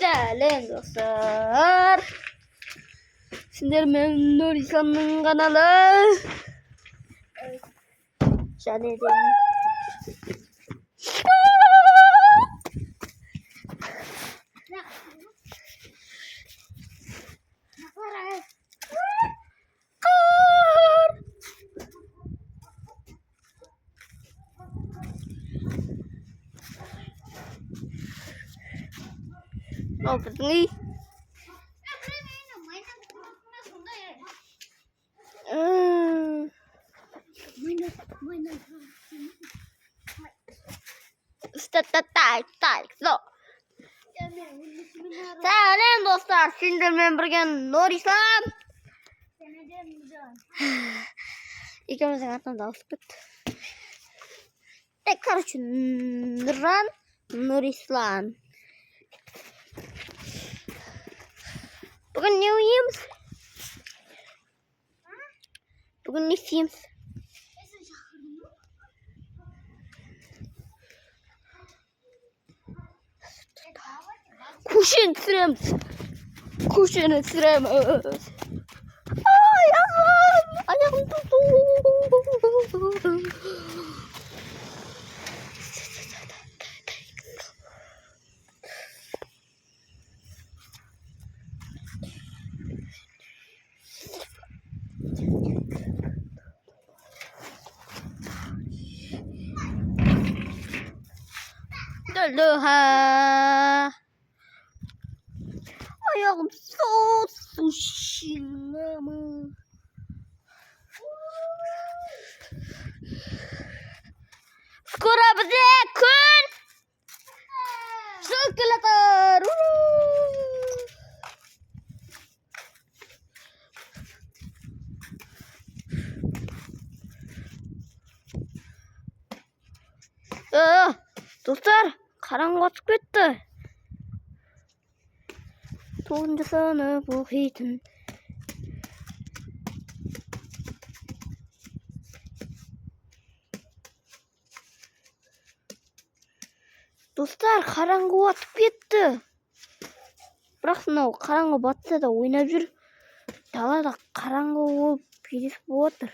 Сәлем достар. Сендер менің Нұрисламның каналы. Және де біздің үй. Сәлем достар, сендермен бірге Нұрислам. Екеуміздің атынан дауысып кетті. Короче, Нұржан, Нұрислам. Бүгін не ойымыз? Бүгін не істейміз? Көшені түсіреміз. Аяғым тұту. Аяғым су шилама. Скоро бізде күн жылып келатыр. Достар, қараңғы батып кетті. 9-шы сынып оқитын. Достар, қараңғы батып кетті. Бірақ мынау қараңғы батса да ойнап жүр. Далада қараңғы болып кездесіп отыр.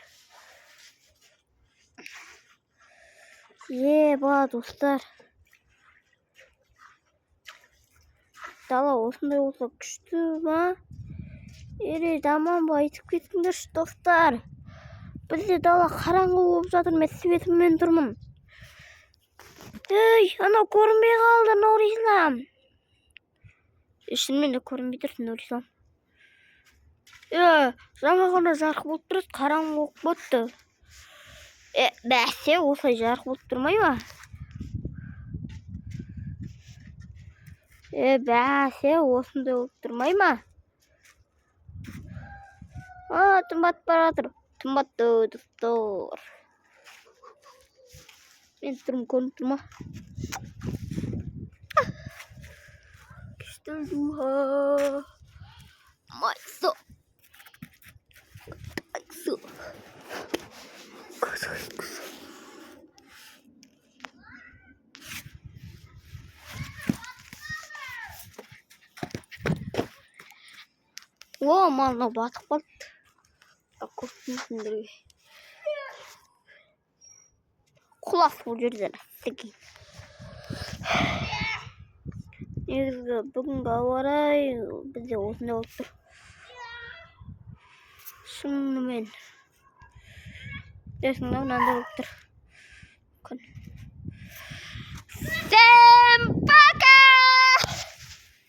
Ба, достар. Дала осындай болса күшті ма? Жаман ба, айтып кетіңдерші достар. Бізде дала қараңғы болып жатыр, мен светіммен тұрмын. Анау көрінбей қалды Нұрислам. Шынымен де көрінбей тұрсын Нұрислам. Жаңа ғана жарық болып тұрады, қараңғы болып бітті. Бәсе, осылай жарық болып тұрмай ма? Бәсе, осындай болып тұрмай ма? Түн батып бара жатыр. Түн батты, достар. Мен тұрмын, көрініп тұрма. Күшті духа. Майқсы. Мана батып қалды. Көрсінсіндерге. Құлас бұл жерден. Негізгі бүгінгі ауа райы бізде осындай болып тұр. Шынымен. Мынандай болып тұр.